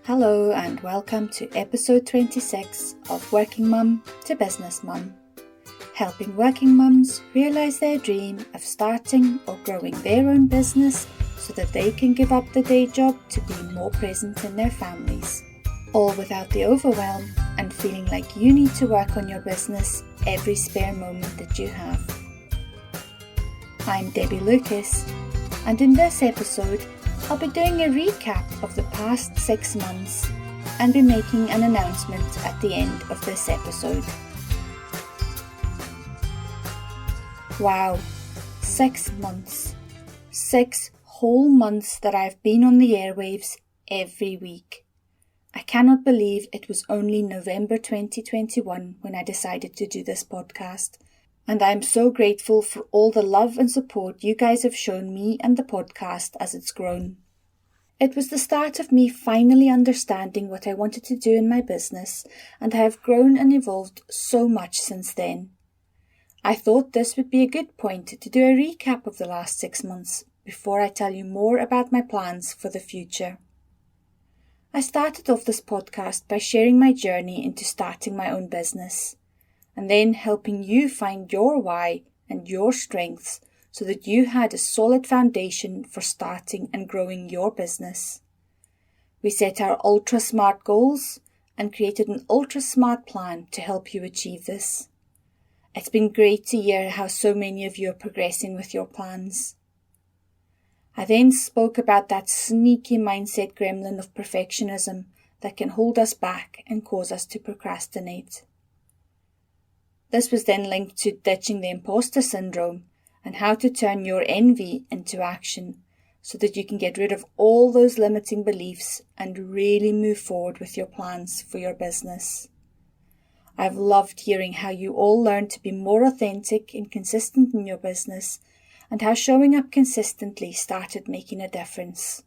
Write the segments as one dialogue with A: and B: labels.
A: Hello and welcome to episode 26 of Working Mum to Business Mum, helping working mums realise their dream of starting or growing their own business so that they can give up the day job to be more present in their families, all without the overwhelm and feeling like you need to work on your business every spare moment that you have. I'm Debbie Lucas, and in this episode I'll be doing a recap of the past 6 months and be making an announcement at the end of this episode. Wow, 6 months. 6 whole months that I've been on the airwaves every week. I cannot believe it was only November 2021 when I decided to do this podcast, and I'm so grateful for all the love and support you guys have shown me and the podcast as it's grown. It was the start of me finally understanding what I wanted to do in my business, and I have grown and evolved so much since then. I thought this would be a good point to do a recap of the last 6 months before I tell you more about my plans for the future. I started off this podcast by sharing my journey into starting my own business, and then helping you find your why and your strengths so that you had a solid foundation for starting and growing your business. We set our ultra smart goals and created an ultra smart plan to help you achieve this. It's been great to hear how so many of you are progressing with your plans. I then spoke about that sneaky mindset gremlin of perfectionism that can hold us back and cause us to procrastinate. This was then linked to ditching the imposter syndrome and how to turn your envy into action so that you can get rid of all those limiting beliefs and really move forward with your plans for your business. I've loved hearing how you all learned to be more authentic and consistent in your business and how showing up consistently started making a difference.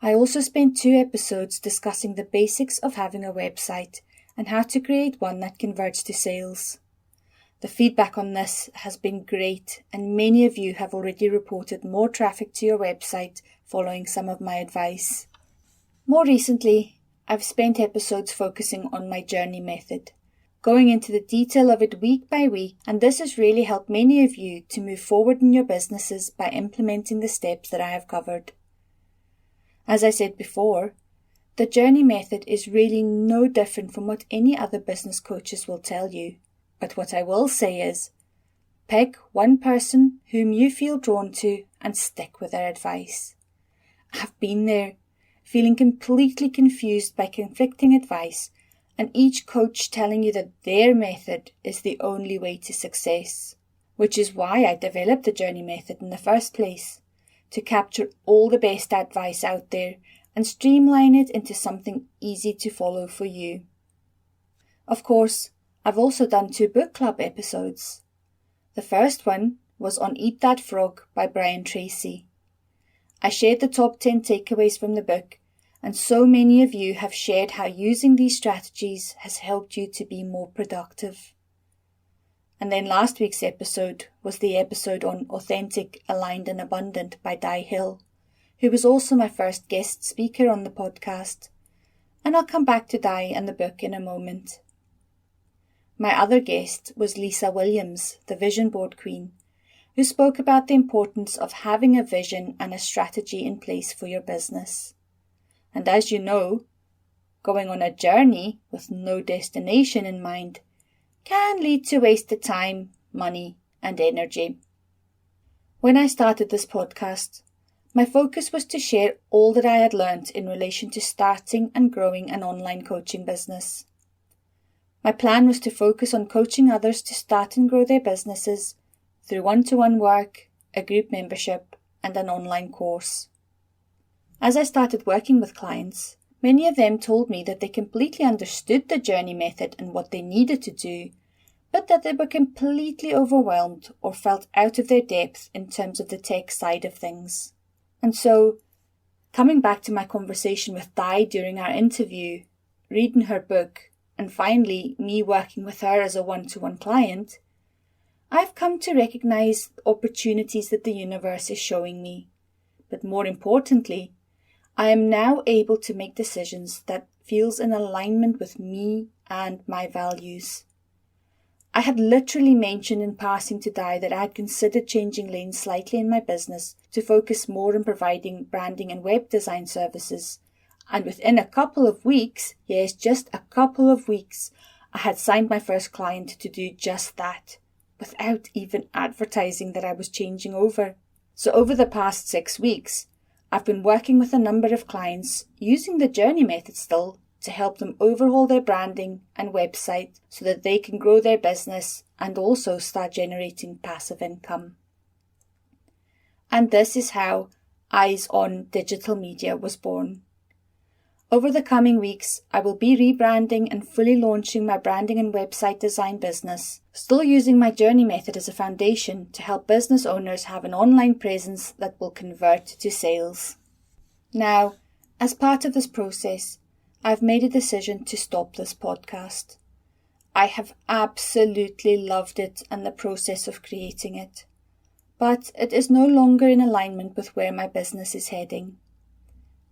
A: I also spent 2 episodes discussing the basics of having a website and how to create one that converts to sales. The feedback on this has been great, and many of you have already reported more traffic to your website following some of my advice. More recently, I've spent episodes focusing on my journey method, going into the detail of it week by week, and this has really helped many of you to move forward in your businesses by implementing the steps that I have covered. As I said before, the journey method is really no different from what any other business coaches will tell you. But what I will say is, pick one person whom you feel drawn to and stick with their advice. I've been there, feeling completely confused by conflicting advice, and each coach telling you that their method is the only way to success, which is why I developed the journey method in the first place, to capture all the best advice out there and streamline it into something easy to follow for you. Of course, I've also done 2 book club episodes. The first one was on Eat That Frog by Brian Tracy. I shared the top 10 takeaways from the book, and so many of you have shared how using these strategies has helped you to be more productive. And then last week's episode was the episode on Authentic, Aligned and Abundant by Di Hill, who was also my first guest speaker on the podcast. And I'll come back to Di and the book in a moment. My other guest was Lisa Williams, the Vision Board Queen, who spoke about the importance of having a vision and a strategy in place for your business. And as you know, going on a journey with no destination in mind can lead to wasted time, money, and energy. When I started this podcast, my focus was to share all that I had learned in relation to starting and growing an online coaching business. My plan was to focus on coaching others to start and grow their businesses through one-to-one work, a group membership, and an online course. As I started working with clients, many of them told me that they completely understood the journey method and what they needed to do, but that they were completely overwhelmed or felt out of their depth in terms of the tech side of things. And so, coming back to my conversation with Di during our interview, reading her book, and finally me working with her as a one-to-one client, I've come to recognise opportunities that the universe is showing me. But more importantly, I am now able to make decisions that feels in alignment with me and my values. I had literally mentioned in passing to Di that I had considered changing lanes slightly in my business to focus more on providing branding and web design services. And within a couple of weeks, yes, just a couple of weeks, I had signed my first client to do just that, without even advertising that I was changing over. So over the past 6 weeks, I've been working with a number of clients using the journey method still to help them overhaul their branding and website so that they can grow their business and also start generating passive income. And this is how Eyes on Digital Media was born. Over the coming weeks, I will be rebranding and fully launching my branding and website design business, still using my journey method as a foundation to help business owners have an online presence that will convert to sales. Now, as part of this process, I've made a decision to stop this podcast. I have absolutely loved it and the process of creating it, but it is no longer in alignment with where my business is heading.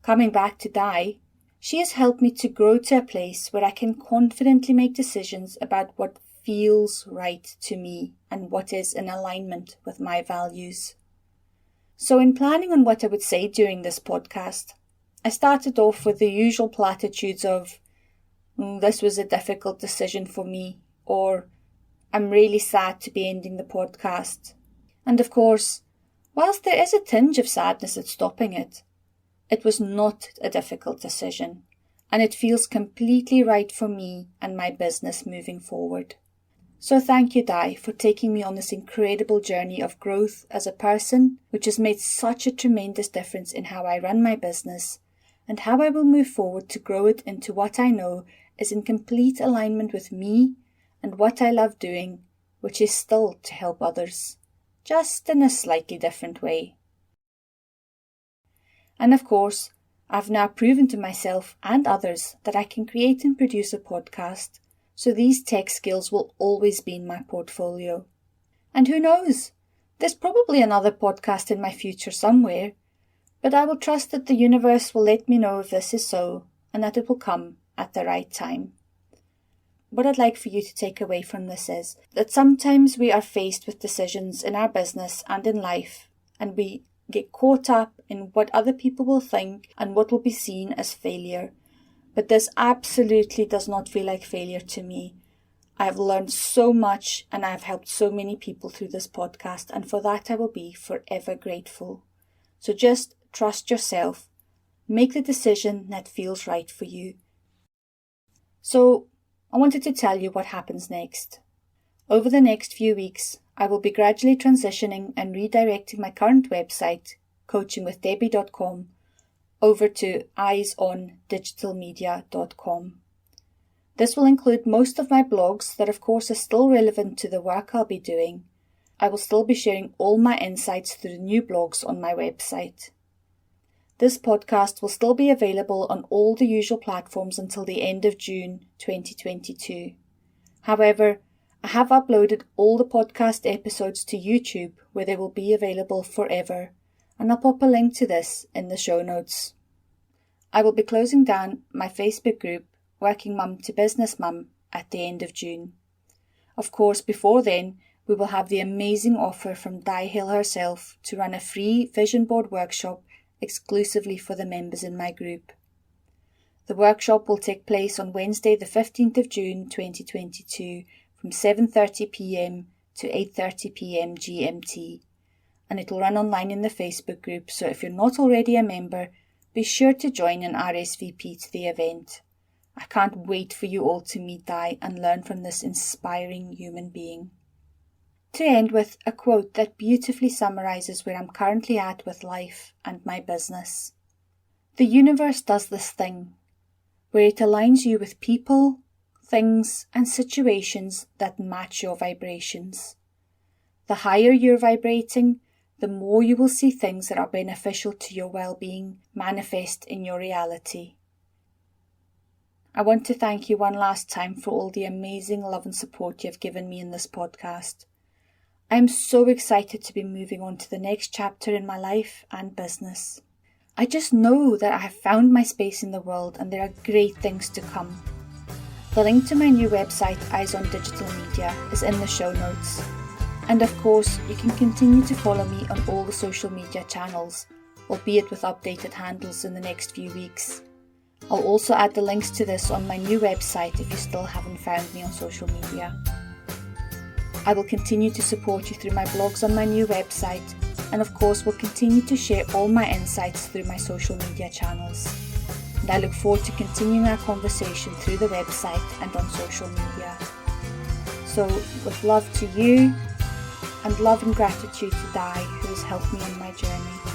A: Coming back to Di, she has helped me to grow to a place where I can confidently make decisions about what feels right to me and what is in alignment with my values. So in planning on what I would say during this podcast, I started off with the usual platitudes of, this was a difficult decision for me, or I'm really sad to be ending the podcast. And of course, whilst there is a tinge of sadness at stopping it, it was not a difficult decision, and it feels completely right for me and my business moving forward. So thank you, Di, for taking me on this incredible journey of growth as a person, which has made such a tremendous difference in how I run my business and how I will move forward to grow it into what I know is in complete alignment with me and what I love doing, which is still to help others, just in a slightly different way. And of course, I've now proven to myself and others that I can create and produce a podcast, so these tech skills will always be in my portfolio. And who knows, there's probably another podcast in my future somewhere, but I will trust that the universe will let me know if this is so, and that it will come at the right time. What I'd like for you to take away from this is that sometimes we are faced with decisions in our business and in life, and we get caught up in what other people will think and what will be seen as failure. But this absolutely does not feel like failure to me. I have learned so much and I have helped so many people through this podcast, and for that I will be forever grateful. So just trust yourself. Make the decision that feels right for you. So I wanted to tell you what happens next. Over the next few weeks, I will be gradually transitioning and redirecting my current website, coachingwithdebbie.com, over to eyesondigitalmedia.com. This will include most of my blogs that of course are still relevant to the work I'll be doing. I will still be sharing all my insights through the new blogs on my website. This podcast will still be available on all the usual platforms until the end of June 2022. However, I have uploaded all the podcast episodes to YouTube where they will be available forever, and I'll pop a link to this in the show notes. I will be closing down my Facebook group, Working Mum to Business Mum, at the end of June. Of course, before then, we will have the amazing offer from Di Hill herself to run a free vision board workshop exclusively for the members in my group. The workshop will take place on Wednesday the 15th of June 2022 from 7:30pm to 8:30pm GMT, and it will run online in the Facebook group, so if you're not already a member, be sure to join and RSVP to the event. I can't wait for you all to meet Di and learn from this inspiring human being. To end with a quote that beautifully summarises where I'm currently at with life and my business. The universe does this thing where it aligns you with people, things and situations that match your vibrations. The higher you're vibrating, the more you will see things that are beneficial to your well-being manifest in your reality. I want to thank you one last time for all the amazing love and support you've given me in this podcast. I am so excited to be moving on to the next chapter in my life and business. I just know that I have found my space in the world and there are great things to come. The link to my new website, Eyes on Digital Media, is in the show notes. And of course, you can continue to follow me on all the social media channels, albeit with updated handles in the next few weeks. I'll also add the links to this on my new website if you still haven't found me on social media. I will continue to support you through my blogs on my new website, and of course will continue to share all my insights through my social media channels. And I look forward to continuing our conversation through the website and on social media. So with love to you, and love and gratitude to Di, who has helped me on my journey.